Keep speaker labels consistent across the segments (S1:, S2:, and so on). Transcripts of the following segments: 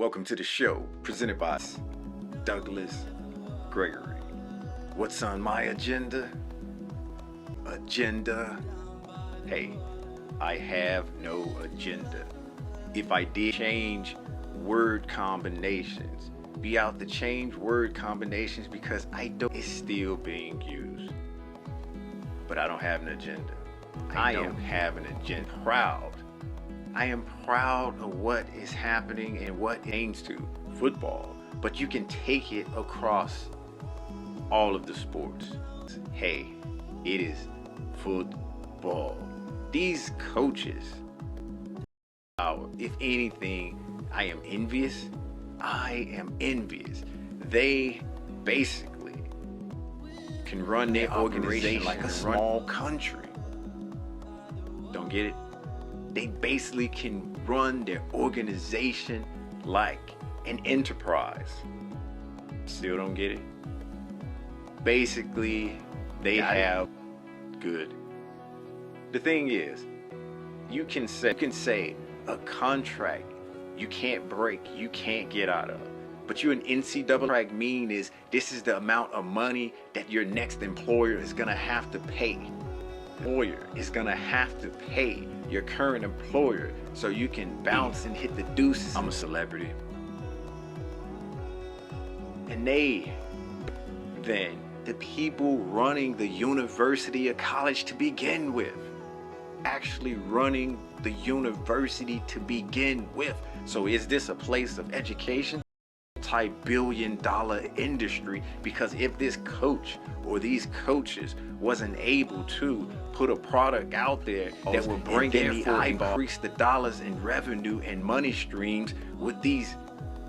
S1: Welcome to the show, presented by Douglas Gregory. What's on my agenda? Hey, I have no agenda. If I did change word combinations, be out to change word combinations because I don't, it's still being used. But I don't have an agenda. I am having an agenda. I am proud of what is happening and what it aims to football, but you can take it across all of the sports. Hey, it is football. These coaches, if anything, I am envious. They basically can run their organization like a small country. Don't get it? They basically can run their organization like an enterprise. Still don't get it? Basically, they have good. The thing is, you can say a contract you can't break, you can't get out of. But you're an NCAA contract is this is the amount of money that your next employer is gonna have to pay. Employer is gonna have to pay your current employer so you can bounce and hit the deuces. I'm a celebrity. And then the people running the university or college to begin with, actually running the university to begin with. So is this a place of education? Multi-billion-dollar industry, because if this coach or these coaches wasn't able to put a product out there that would bring in the eyeball, increase the dollars and revenue and money streams, with these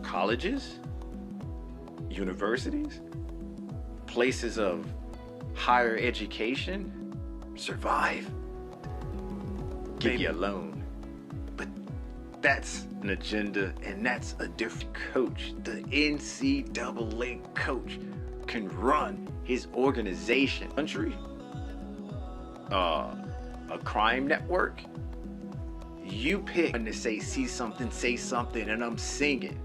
S1: colleges, universities, places of higher education survive? Give you a loan. But that's an agenda, and that's a different coach. The NCAA coach can run his organization. Country, a crime network. You pick when to say something, and I'm singing,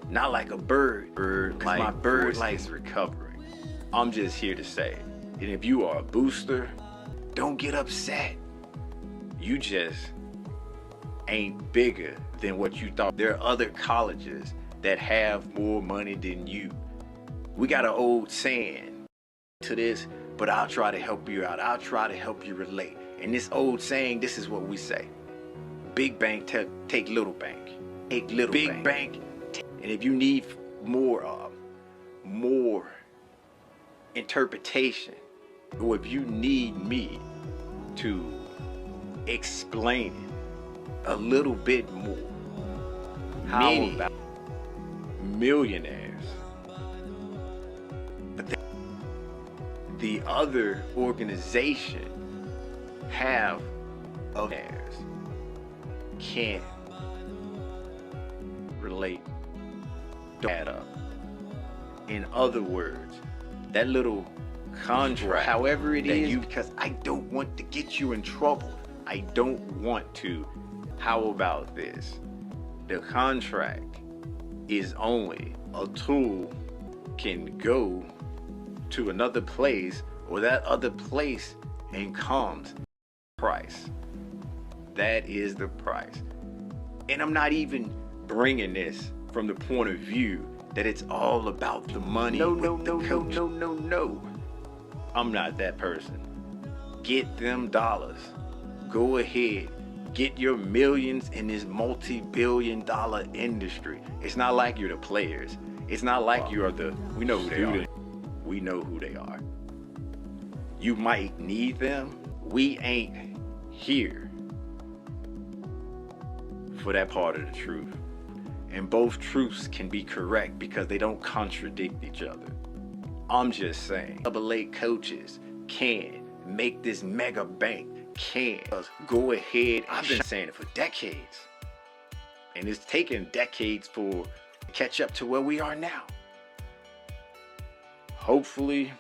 S1: not like a bird. Like my bird likes recovering. I'm just here to say, and if you are a booster, don't get upset. You just ain't bigger than what you thought. There are other colleges that have more money than you. We got an old saying to this, but I'll try to help you out. I'll try to help you relate. And this old saying, this is what we say. Big bank take little bank. Take little big bank. And if you need more interpretation, or if you need me to explain it a little bit more, how about millionaires? But the other organization have of theirs can't relate, don't add up. In other words, that little contract, however it is, because I don't want to get you in trouble. I don't want to. How about this? The contract is only a tool can go to another place, or that other place and comes price. That is the price. And I'm not even bringing this from the point of view that it's all about the money. No. I'm not that person. Get them dollars. Go ahead. Get your millions in this multi-billion-dollar industry. It's not like you're the players. It's not like you're the, we know who they are. We know who they are. You might need them. We ain't here for that part of the truth. And both truths can be correct because they don't contradict each other. I'm just saying, AA coaches can make this mega bank, can go ahead. I've been saying it for decades. And it's taken decades to catch up to where we are now. Hopefully,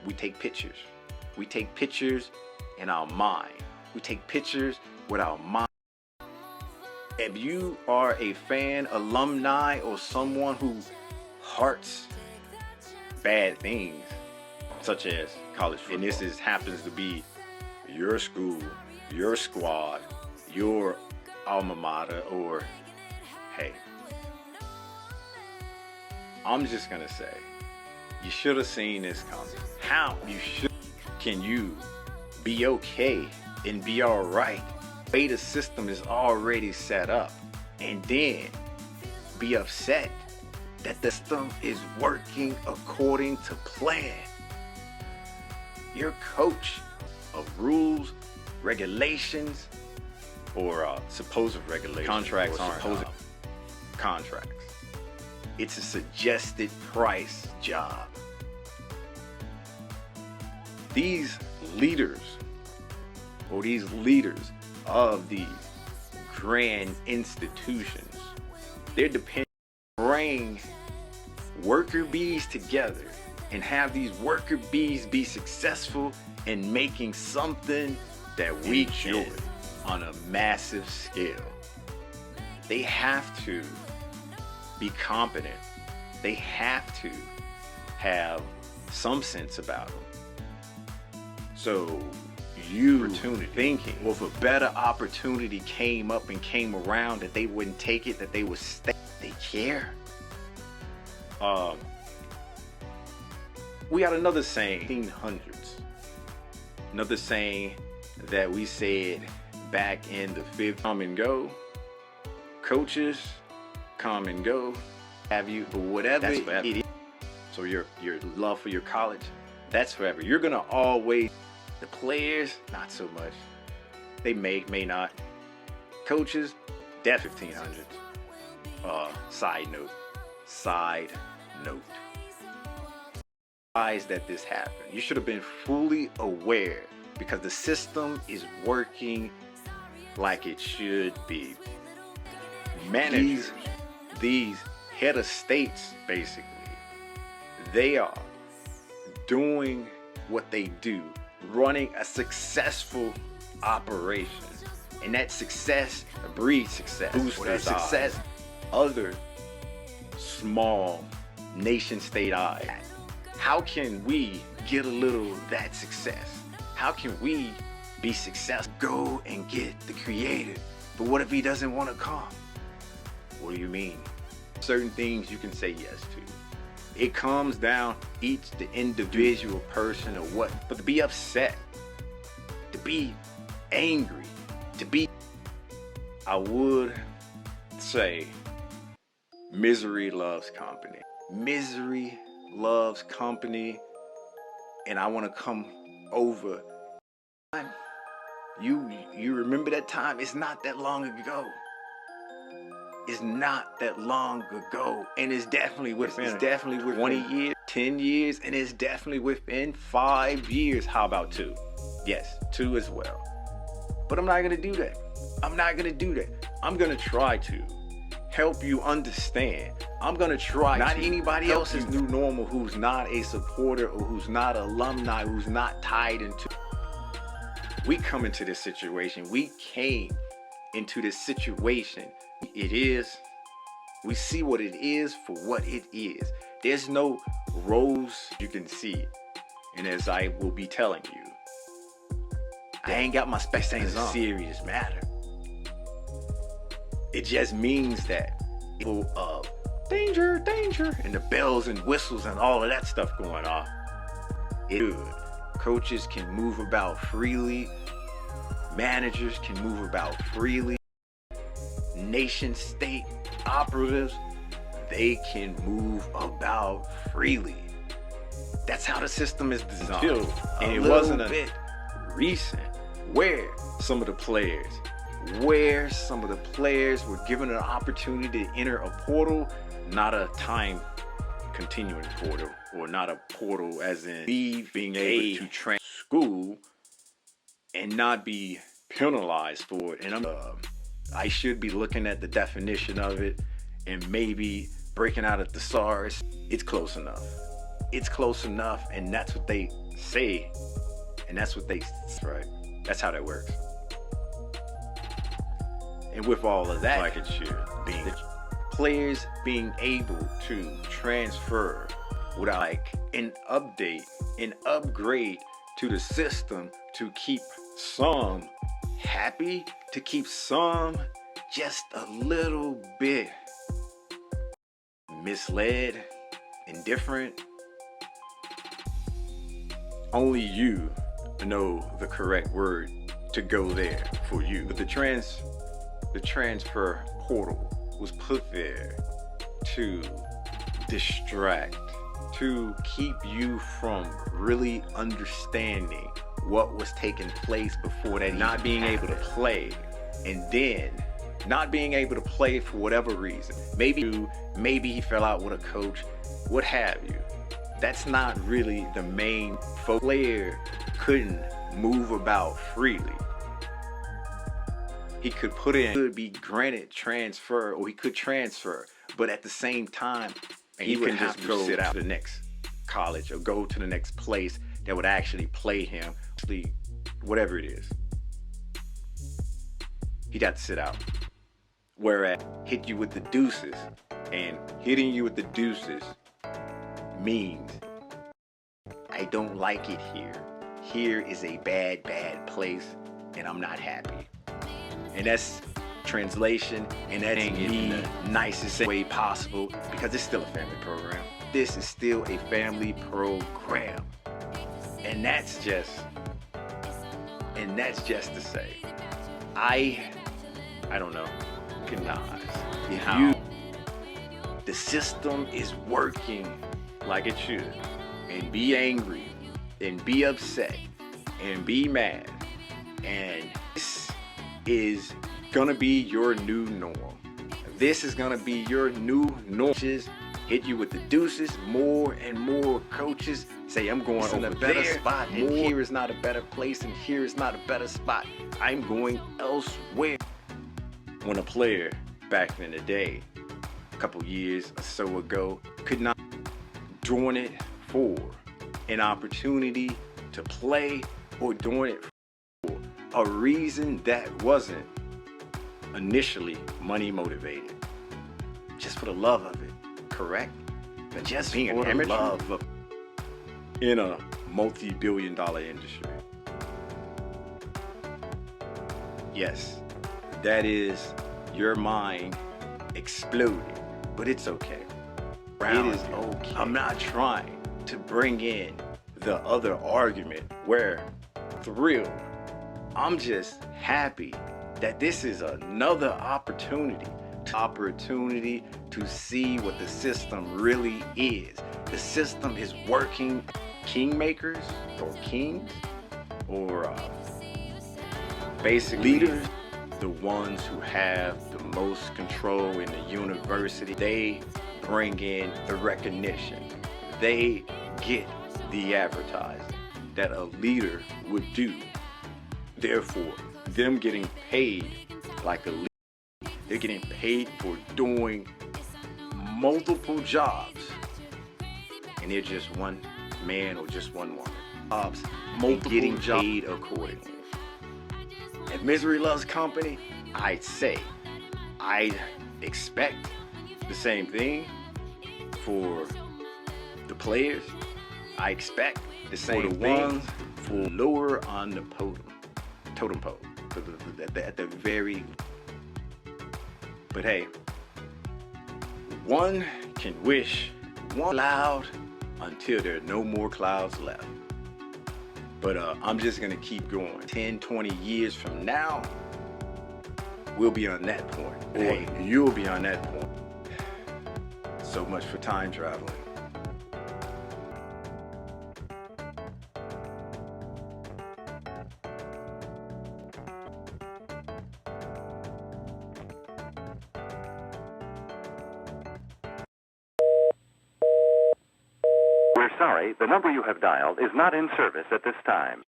S1: we take pictures. We take pictures in our mind. We take pictures with our mind. If you are a fan, alumni, or someone who hearts bad things, such as college football, and this happens to be your school, your squad, your alma mater, or hey, I'm just gonna say, you should have seen this coming. How can you be okay and be all right? The way the system is already set up, and then be upset that the system is working according to plan. Your coach of rules, regulations, or supposed regulations. Contracts aren't contracts. It's a suggested price job. These leaders, or these leaders of these grand institutions, they're dependent on bring worker bees together and have these worker bees be successful in making something that we enjoy on a massive scale. They have to be competent. They have to have some sense about them. So you thinking, well, if a better opportunity came up and came around, that they wouldn't take it, that they would stay. They care. We got another saying, 1800s. Another saying that we said back in the 50s, come and go. Coaches come and go. Have you, but whatever it is. So your love for your college, that's forever. You're gonna always. The players, not so much. They may not. Coaches, that 1500s. Side note. Realize that this happened. You should have been fully aware, because the system is working like it should be. Managers, these head of states, basically, they are doing what they do, running a successful operation, and that success breeds success. That success, other small nation state eyes. How can we get a little of that success? How can we be successful? Go and get the creator. But what if he doesn't want to come? What do you mean? Certain things you can say yes to. It comes down each the individual person or what. But to be upset, to be angry, to be, I would say, misery loves company. Misery loves company, and I want to come over. You remember that time? It's not that long ago. It's not that long ago, and it's definitely within 20 years, 10 years, and it's definitely within 5 years. How about 2? Yes, 2 as well. But I'm not gonna do that. I'm not gonna do that. I'm gonna try to help you understand. I'm gonna try. Not anybody else's new normal who's not a supporter or who's not alumni, who's not tied into. We come into this situation. We came into this situation. It is. We see what it is for what it is. There's no rose you can see. And as I will be telling you, I ain't got my spectacles on. Serious matter. It just means that people of danger, danger, and the bells and whistles and all of that stuff going on. It's good. Coaches can move about freely. Managers can move about freely. Nation state operatives, they can move about freely. That's how the system is designed. And it wasn't a bit recent where some of the players were given an opportunity to enter a portal, not a time continuing portal, or not a portal as in being able to transfer school and not be penalized for it. And I should be looking at the definition of it and maybe breaking out a thesaurus. It's close enough. It's close enough, and that's what they say, and that's what they right. That's how that works. And with all of that, like it should, being the players being able to transfer without like an update, an upgrade to the system to keep some happy, to keep some just a little bit misled, indifferent. Only you know the correct word to go there for you. But the transfer portal was put there to distract, to keep you from really understanding what was taking place before that, not being able to play, and then not being able to play for whatever reason. Maybe he fell out with a coach, what have you. That's not really the main focus. Player couldn't move about freely. He could be granted transfer, or he could transfer, but at the same time, he would have to go sit out to the next college or go to the next place that would actually play him, whatever it is. He'd have to sit out. Whereas hit you with the deuces, and hitting you with the deuces means I don't like it here. Here is a bad, bad place, and I'm not happy. And that's translation, and that ain't in the nicest way possible, because it's still a family program. This is still a family program. And that's just to say, I don't know, recognize the system is working like it should, and be angry, and be upset, and be mad, and this is gonna be your new norm. This is gonna be your new norm. Hit you with the deuces. More and more coaches say, I'm going over a better spot, and here is not a better place, and here is not a better spot. I'm going elsewhere. When a player back in the day, a couple years or so ago, could not doing it for an opportunity to play, or doing it for a reason that wasn't initially money motivated, just for the love of it, correct? But just being an amateur, love of in a multi-billion-dollar industry. Yes, that is your mind exploding, but it's okay. It is okay. I'm not trying to bring in the other argument where thrilled. I'm just happy that this is another opportunity to see what the system really is. The system is working. Kingmakers, or kings, or basic leaders, the ones who have the most control in the university, they bring in the recognition. They get the advertising that a leader would do. Therefore, them getting paid like a leader, they're getting paid for doing multiple jobs, and they're just one man or just one woman. Jobs, multiple getting paid accordingly. If misery loves company, I'd say I expect the same thing for the players. I expect the same thing for lower on the totem pole, at the very. But hey, one can wish one cloud until there are no more clouds left. But I'm just gonna keep going. 10, 20 years from now, we'll be on that point. Or hey, you'll be on that point. So much for time traveling.
S2: We're sorry, the number you have dialed is not in service at this time.